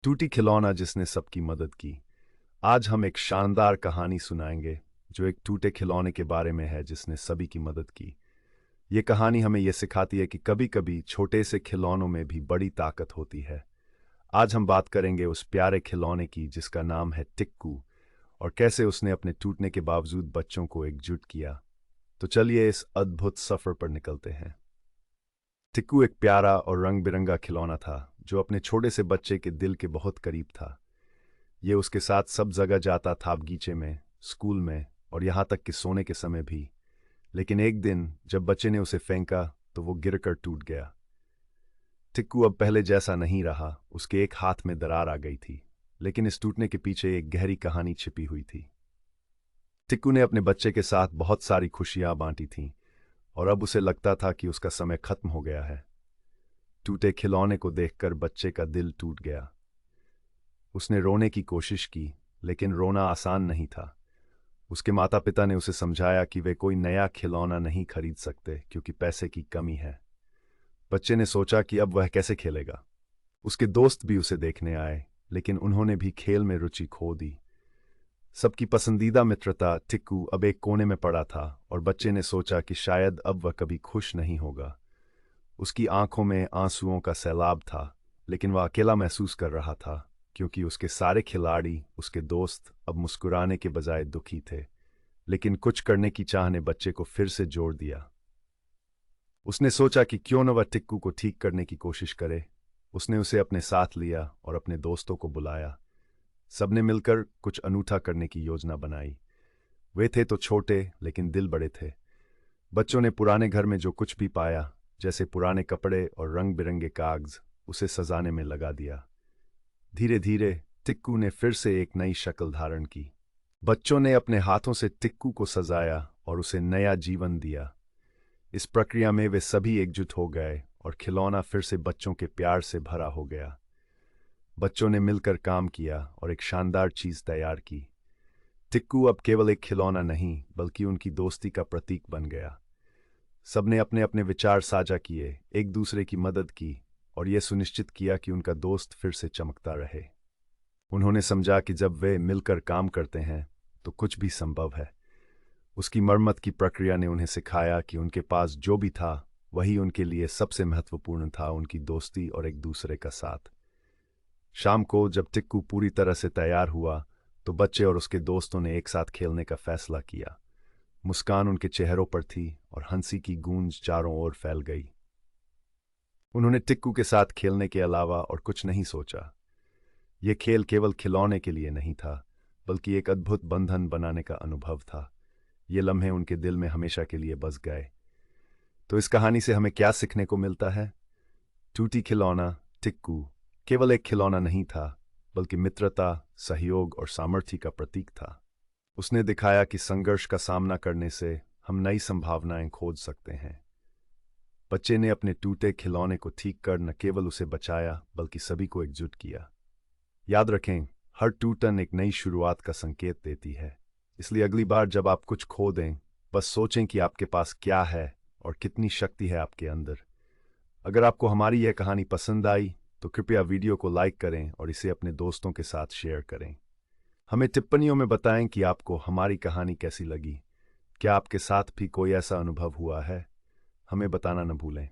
टूटी खिलौना जिसने सबकी मदद की। आज हम एक शानदार कहानी सुनाएंगे जो एक टूटे खिलौने के बारे में है जिसने सभी की मदद की। ये कहानी हमें यह सिखाती है कि कभी-कभी छोटे से खिलौनों में भी बड़ी ताकत होती है। आज हम बात करेंगे उस प्यारे खिलौने की जिसका नाम है टिक्कू और कैसे उसने अपने टूटने के बावजूद बच्चों को एकजुट किया। तो चलिए इस अद्भुत सफर पर निकलते हैं। टिक्कू एक प्यारा और रंग बिरंगा खिलौना था जो अपने छोटे से बच्चे के दिल के बहुत करीब था। ये उसके साथ सब जगह जाता था, बगीचे में, स्कूल में और यहाँ तक कि सोने के समय भी। लेकिन एक दिन जब बच्चे ने उसे फेंका तो वो गिरकर टूट गया। टिक्कू अब पहले जैसा नहीं रहा। उसके एक हाथ में दरार आ गई थी, लेकिन इस टूटने के पीछे एक गहरी कहानी छिपी हुई थी। टिक्कू ने अपने बच्चे के साथ बहुत सारी खुशियां बांटी थीं और अब उसे लगता था कि उसका समय खत्म हो गया है। टूटे खिलौने को देखकर बच्चे का दिल टूट गया। उसने रोने की कोशिश की, लेकिन रोना आसान नहीं था। उसके माता पिता ने उसे समझाया कि वे कोई नया खिलौना नहीं खरीद सकते क्योंकि पैसे की कमी है। बच्चे ने सोचा कि अब वह कैसे खेलेगा। उसके दोस्त भी उसे देखने आए, लेकिन उन्होंने भी खेल में रुचि खो दी। सबकी पसंदीदा मित्रता टिक्कू अब एक कोने में पड़ा था और बच्चे ने सोचा कि शायद अब वह कभी खुश नहीं होगा। उसकी आंखों में आंसुओं का सैलाब था, लेकिन वह अकेला महसूस कर रहा था क्योंकि उसके सारे खिलाड़ी, उसके दोस्त अब मुस्कुराने के बजाय दुखी थे। लेकिन कुछ करने की चाह ने बच्चे को फिर से जोड़ दिया। उसने सोचा कि क्यों न वह टिक्कू को ठीक करने की कोशिश करे। उसने उसे अपने साथ लिया और अपने दोस्तों को बुलाया। सबने मिलकर कुछ अनूठा करने की योजना बनाई। वे थे तो छोटे, लेकिन दिल बड़े थे। बच्चों ने पुराने घर में जो कुछ भी पाया, जैसे पुराने कपड़े और रंग बिरंगे कागज, उसे सजाने में लगा दिया। धीरे धीरे टिक्कू ने फिर से एक नई शक्ल धारण की। बच्चों ने अपने हाथों से टिक्कू को सजाया और उसे नया जीवन दिया। इस प्रक्रिया में वे सभी एकजुट हो गए और खिलौना फिर से बच्चों के प्यार से भरा हो गया। बच्चों ने मिलकर काम किया और एक शानदार चीज तैयार की। टिक्कू अब केवल एक खिलौना नहीं, बल्कि उनकी दोस्ती का प्रतीक बन गया। सबने अपने अपने विचार साझा किए, एक दूसरे की मदद की और यह सुनिश्चित किया कि उनका दोस्त फिर से चमकता रहे। उन्होंने समझा कि जब वे मिलकर काम करते हैं तो कुछ भी संभव है। उसकी मरम्मत की प्रक्रिया ने उन्हें सिखाया कि उनके पास जो भी था वही उनके लिए सबसे महत्वपूर्ण था, उनकी दोस्ती और एक दूसरे का साथ। शाम को जब टिक्कू पूरी तरह से तैयार हुआ तो बच्चे और उसके दोस्तों ने एक साथ खेलने का फैसला किया। मुस्कान उनके चेहरों पर थी और हंसी की गूंज चारों ओर फैल गई। उन्होंने टिक्कू के साथ खेलने के अलावा और कुछ नहीं सोचा। यह खेल केवल खिलौने के लिए नहीं था, बल्कि एक अद्भुत बंधन बनाने का अनुभव था। ये लम्हे उनके दिल में हमेशा के लिए बस गए। तो इस कहानी से हमें क्या सीखने को मिलता है? टूटी खिलौना टिक्कू केवल एक खिलौना नहीं था, बल्कि मित्रता, सहयोग और सामर्थ्य का प्रतीक था। उसने दिखाया कि संघर्ष का सामना करने से हम नई संभावनाएं खोज सकते हैं। बच्चे ने अपने टूटे खिलौने को ठीक कर न केवल उसे बचाया, बल्कि सभी को एकजुट किया। याद रखें, हर टूटन एक नई शुरुआत का संकेत देती है। इसलिए अगली बार जब आप कुछ खो दें, बस सोचें कि आपके पास क्या है और कितनी शक्ति है आपके अंदर। अगर आपको हमारी यह कहानी पसंद आई तो कृपया वीडियो को लाइक करें और इसे अपने दोस्तों के साथ शेयर करें। हमें टिप्पणियों में बताएं कि आपको हमारी कहानी कैसी लगी। क्या आपके साथ भी कोई ऐसा अनुभव हुआ है? हमें बताना न भूलें।